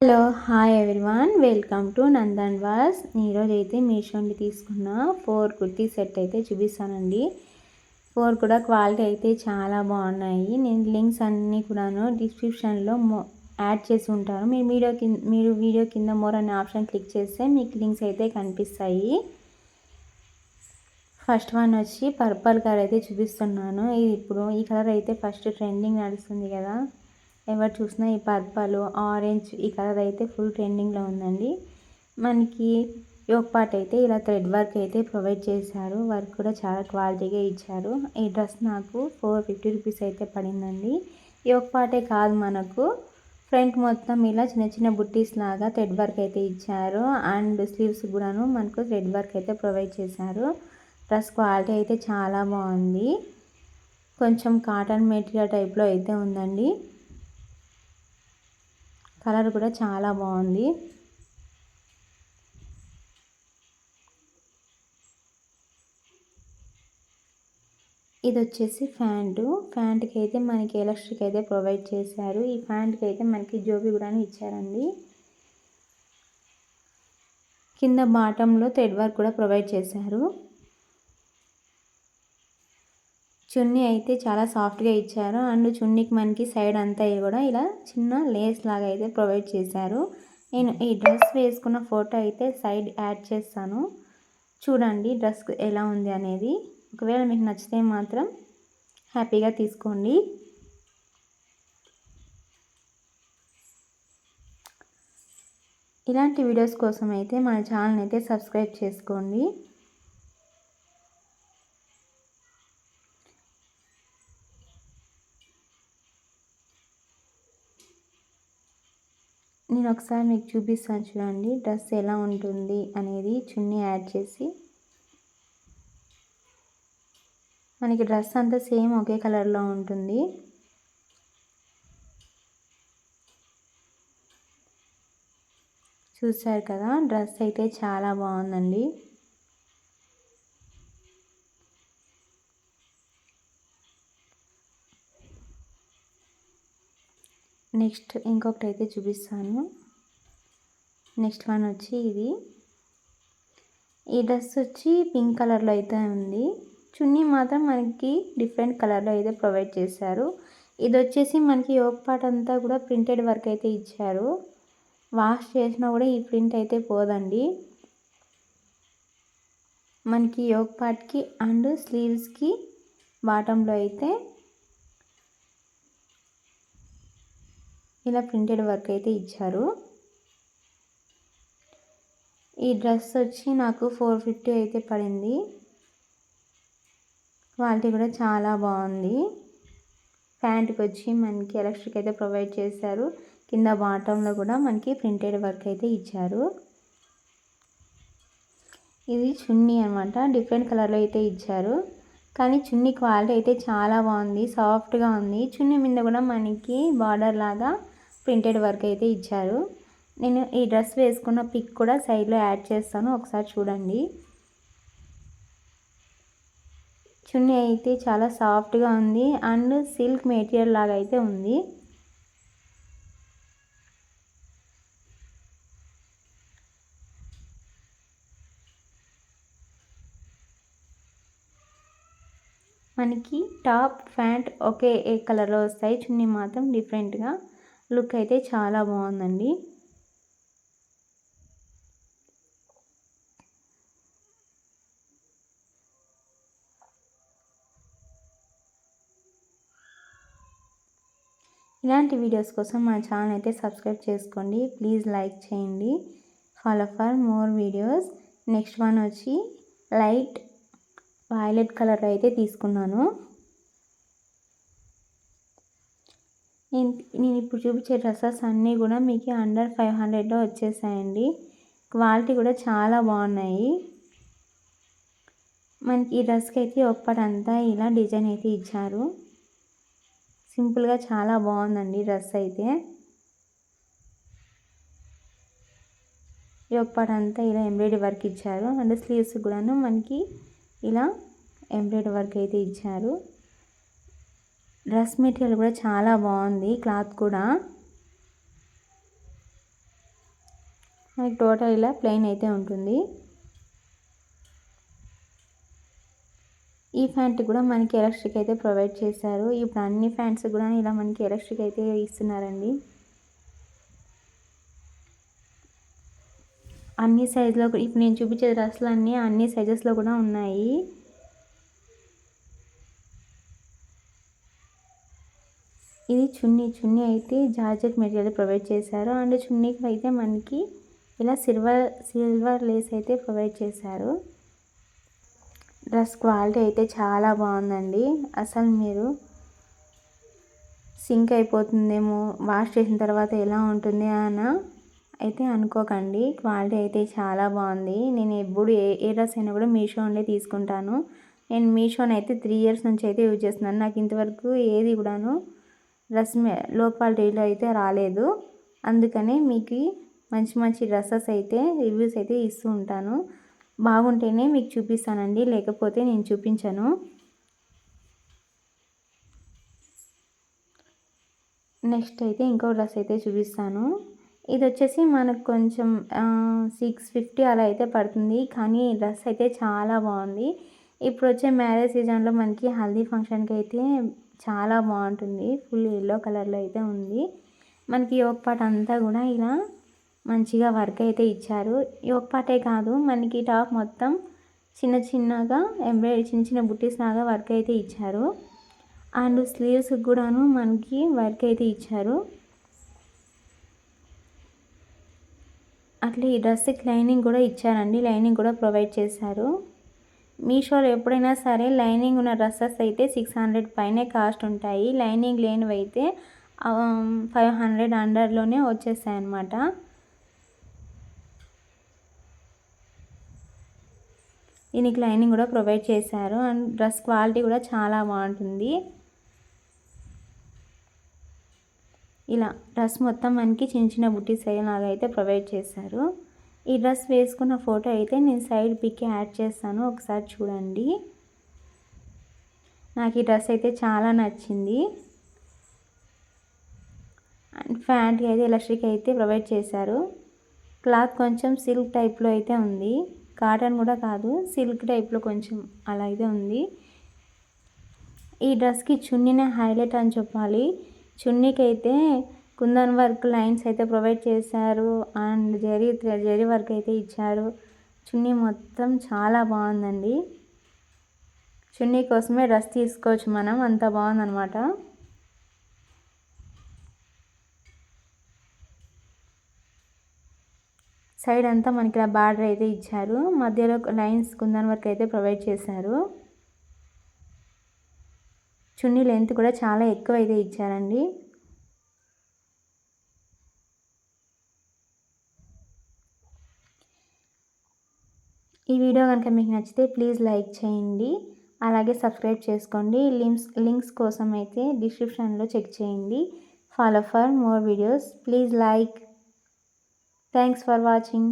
Hello hi everyone, welcome to Nandan was. ఈరోజు అయితే మీషో నుండి తీసుకున్న 4 కుర్తీ సెట్ అయితే చూపిస్తానండి. 4 కూడా క్వాలిటీ అయితే చాలా బాగున్నాయి. నేను లింక్స్ అన్నీ కూడాను డిస్క్రిప్షన్లో యాడ్ చేసి ఉంటాను. మీరు వీడియో కింద మోర్ అనే ఆప్షన్ క్లిక్ చేస్తే మీకు లింక్స్ అయితే కనిపిస్తాయి. ఫస్ట్ వన్ వచ్చి పర్పుల్ కలర్ అయితే చూపిస్తున్నాను. ఇది ఇప్పుడు ఈ కలర్ అయితే ఫస్ట్ ట్రెండింగ్ నడుస్తుంది కదా, ఎవరు చూసినా ఈ పర్పుల్ ఆరెంజ్ ఈ కలర్ అయితే ఫుల్ ట్రెండింగ్లో ఉందండి. మనకి యోక్ పార్ట్ అయితే ఇలా థ్రెడ్ వర్క్ అయితే ప్రొవైడ్ చేశారు. వర్క్ కూడా చాలా క్వాలిటీగా ఇచ్చారు. ఈ డ్రెస్ నాకు 450 రూపీస్ అయితే పడిందండి. యోక్ పార్టే కాదు, మనకు ఫ్రంట్ మొత్తం ఇలా చిన్న చిన్న బుట్టీస్ లాగా థ్రెడ్ వర్క్ అయితే ఇచ్చారు. అండ్ స్లీవ్స్ కూడాను మనకు థ్రెడ్ వర్క్ అయితే ప్రొవైడ్ చేశారు. డ్రెస్ క్వాలిటీ అయితే చాలా బాగుంది. కొంచెం కాటన్ మెటీరియల్ టైప్లో అయితే ఉందండి. కలర్ కూడా చాలా బాగుంది. ఇది వచ్చేసి ప్యాంట్కి అయితే మనకి ఎలాస్టిక్ అయితే ప్రొవైడ్ చేశారు. ఈ ప్యాంట్కి అయితే మనకి జోబీ కూడా ఇచ్చారండి. కింద బాటంలో థ్రెడ్ వర్క్ కూడా ప్రొవైడ్ చేశారు. చున్నీ అయితే చాలా సాఫ్ట్గా ఇచ్చారు. అండ్ చున్నీకి మనకి సైడ్ అంతా కూడా ఇలా చిన్న లేస్ లాగా అయితే ప్రొవైడ్ చేశారు. నేను ఈ డ్రెస్ వేసుకున్న ఫోటో అయితే సైడ్ యాడ్ చేస్తాను, చూడండి డ్రెస్ ఎలా ఉంది అనేది. ఒకవేళ మీకు నచ్చితే మాత్రం హ్యాపీగా తీసుకోండి. ఇలాంటి వీడియోస్ కోసం అయితే మన ఛానల్ అయితే సబ్స్క్రైబ్ చేసుకోండి. నేను ఒకసారి మీకు చూపిస్తాను, చూడండి డ్రెస్ ఎలా ఉంటుంది అనేది. చున్నీ యాడ్ చేసి మనకి డ్రెస్ అంతా సేమ్ ఒకే కలర్లో ఉంటుంది. చూసారు కదా, డ్రెస్ అయితే చాలా బాగుందండి. నెక్స్ట్ ఇంకొకటి అయితే చూపిస్తాను. నెక్స్ట్ వన్ వచ్చి ఇది. ఈ డ్రెస్ వచ్చి పింక్ కలర్లో అయితే ఉంది. చున్నీ మాత్రం మనకి డిఫరెంట్ కలర్లో అయితే ప్రొవైడ్ చేశారు. ఇది వచ్చేసి మనకి యోక్ పార్ట్ అంతా కూడా ప్రింటెడ్ వర్క్ అయితే ఇచ్చారు. వాష్ చేసినా కూడా ఈ ప్రింట్ అయితే పోదండి. మనకి యోక్ పార్ట్కి అండ్ స్లీవ్స్కి బాటంలో అయితే ఇలా ప్రింటెడ్ వర్క్ అయితే ఇచ్చారు. ఈ డ్రెస్ వచ్చి నాకు 450 అయితే పడింది. క్వాలిటీ కూడా చాలా బాగుంది. ప్యాంట్కి వచ్చి మనకి ఎలాస్టిక్ అయితే ప్రొవైడ్ చేశారు. కింద బాటంలో కూడా మనకి ప్రింటెడ్ వర్క్ అయితే ఇచ్చారు. ఇది చున్నీ అనమాట, డిఫరెంట్ కలర్లో అయితే ఇచ్చారు. కానీ చున్నీ క్వాలిటీ అయితే చాలా బాగుంది, సాఫ్ట్గా ఉంది. చున్నీ మీద కూడా మనకి బార్డర్ లాగా ప్రింటెడ్ వర్క్ అయితే ఇచ్చారు. నేను ఈ డ్రెస్ వేసుకున్న పిక్ కూడా సైడ్లో యాడ్ చేస్తాను, ఒకసారి చూడండి. చున్నీ అయితే చాలా సాఫ్ట్గా ఉంది అండ్ సిల్క్ మెటీరియల్ లాగా అయితే ఉంది. మనకి టాప్ ప్యాంట్ ఒకే కలర్లో వస్తాయి. చున్నీ మాత్రం డిఫరెంట్గా, లుక్ అయితే చాలా బాగుందండి. ఇలాంటి వీడియోస్ కోసం మా ఛానల్ అయితే సబ్స్క్రైబ్ చేసుకోండి. ప్లీజ్ లైక్ చేయండి. Follow for more videos. Next one వచ్చి లైట్ వైలెట్ కలర్ అయితే తీసుకున్నాను. నేను ఇప్పుడు చూపించే డ్రెస్సెస్ అన్నీ కూడా మీకు అండర్ 500లో వచ్చేసాయండి. క్వాలిటీ కూడా చాలా బాగున్నాయి. మనకి ఈ డ్రెస్కి అయితే ఒక్కటంతా ఇలా డిజైన్ అయితే ఇచ్చారు. సింపుల్గా చాలా బాగుందండి డ్రెస్ అయితే. ఈ ఒక్కటంతా ఇలా ఎంబ్రాయిడరీ వర్క్ ఇచ్చారు. అండ్ స్లీవ్స్ కూడాను మనకి ఇలా ఎంబ్రాయిడరీ వర్క్ అయితే ఇచ్చారు. డ్రెస్ మెటీరియల్ కూడా చాలా బాగుంది, క్లాత్ కూడా. మనకి టోటల్ ఇలా ప్లెయిన్ అయితే ఉంటుంది. ఈ ప్యాంట్ కూడా మనకి ఎలాస్టిక్ అయితే ప్రొవైడ్ చేశారు. ఇప్పుడు అన్ని ప్యాంట్స్ కూడా ఇలా మనకి ఎలాస్టిక్ అయితే ఇస్తున్నారండి. అన్ని సైజులో ఇప్పుడు నేను చూపించే డ్రెస్సులు అన్ని సైజెస్లో కూడా ఉన్నాయి. ఇది చున్నీ అయితే జార్జెట్ మెటీరియల్ ప్రొవైడ్ చేశారు. అండ్ చున్నీకి అయితే మనకి ఇలా సిల్వర్ లేస్ అయితే ప్రొవైడ్ చేశారు. డ్రెస్ క్వాలిటీ అయితే చాలా బాగుందండి. అసలు మీరు సింక్ అయిపోతుందేమో, వాష్ చేసిన తర్వాత ఎలా ఉంటుంది అని అయితే అనుకోకండి. క్వాలిటీ అయితే చాలా బాగుంది. నేను ఎప్పుడు ఏ డ్రెస్ అయినా కూడా మీషో నుండి తీసుకుంటాను. నేను మీషోని అయితే 3 ఇయర్స్ నుంచి అయితే యూజ్ చేస్తున్నాను. నాకు ఇంతవరకు ఏది కూడాను డ్రెస్ లో క్వాలిటీలో అయితే రాలేదు. అందుకనే మీకు మంచి డ్రెస్సెస్ అయితే రివ్యూస్ అయితే ఇస్తూ ఉంటాను. బాగుంటేనే మీకు చూపిస్తానండి, లేకపోతే నేను చూపించను. నెక్స్ట్ అయితే ఇంకో డ్రెస్ అయితే చూపిస్తాను. ఇది వచ్చేసి మనకు కొంచెం 650 అలా అయితే పడుతుంది. కానీ ఈ డ్రెస్ అయితే చాలా బాగుంది. ఇప్పుడు వచ్చే మ్యారేజ్ సీజన్లో మనకి హల్దీ ఫంక్షన్కి అయితే చాలా బాగుంటుంది. ఫుల్ ఎల్లో కలర్లో అయితే ఉంది. మనకి యోక్ పార్ట్ అంతా కూడా ఇలా మంచిగా వర్క్ అయితే ఇచ్చారు. యోక్ పార్టే కాదు, మనకి టాప్ మొత్తం చిన్నగా చిన్న బుట్టీస్ లాగా వర్క్ అయితే ఇచ్చారు. అండ్ స్లీవ్స్ కూడాను మనకి వర్క్ అయితే ఇచ్చారు. అట్లా ఈ డ్రెస్కి లైనింగ్ కూడా ఇచ్చారండి. లైనింగ్ కూడా ప్రొవైడ్ చేశారు. మీషోలో ఎప్పుడైనా సరే లైనింగ్ ఉన్న డ్రెస్సెస్ అయితే 600 పైనే కాస్ట్ ఉంటాయి. లైనింగ్ లేనివి అయితే 500 అండర్లోనే వచ్చేస్తాయి అన్నమాట. దీనికి లైనింగ్ కూడా ప్రొవైడ్ చేశారు. అండ్ డ్రెస్ క్వాలిటీ కూడా చాలా బాగుంటుంది. ఇలా డ్రెస్ మొత్తం మనకి చిన్న బుట్టీస్ లాగా అయితే ప్రొవైడ్ చేశారు. ఈ డ్రెస్ వేసుకున్న ఫోటో అయితే నేను సైడ్ పిక్ యాడ్ చేస్తాను, ఒకసారి చూడండి. నాకు ఈ డ్రెస్ అయితే చాలా నచ్చింది. అండ్ ప్యాంట్కి అయితే ఎలాస్టిక్ అయితే ప్రొవైడ్ చేశారు. క్లాత్ కొంచెం సిల్క్ టైప్లో అయితే ఉంది. కాటన్ కూడా కాదు, సిల్క్ టైప్లో కొంచెం అలా అయితే ఉంది. ఈ డ్రెస్కి చున్నీనే హైలైట్ అని చెప్పాలి. చున్నీకి అయితే కుందన్ వర్క్ లైన్స్ అయితే ప్రొవైడ్ చేశారు. అండ్ జరీ వర్క్ అయితే ఇచ్చారు. చున్నీ మొత్తం చాలా బాగుందండి. చున్నీ కోసమే డ్రెస్ తీసుకోవచ్చు మనం, అంత బాగుందన్నమాట. సైడ్ అంతా మనకి ఇలా బార్డర్ అయితే ఇచ్చారు. మధ్యలో లైన్స్ కుందన్ వర్క్ అయితే ప్రొవైడ్ చేశారు. చున్నీ లెంత్ కూడా చాలా ఎక్కువ అయితే ఇచ్చారండి. ఈ వీడియో కనుక మీకు నచ్చితే ప్లీజ్ లైక్ చేయండి, అలాగే సబ్స్క్రైబ్ చేసుకోండి. లింక్స్ కోసం అయితే డిస్క్రిప్షన్లో చెక్ చేయండి. Follow for more videos. Please like. Thanks for watching.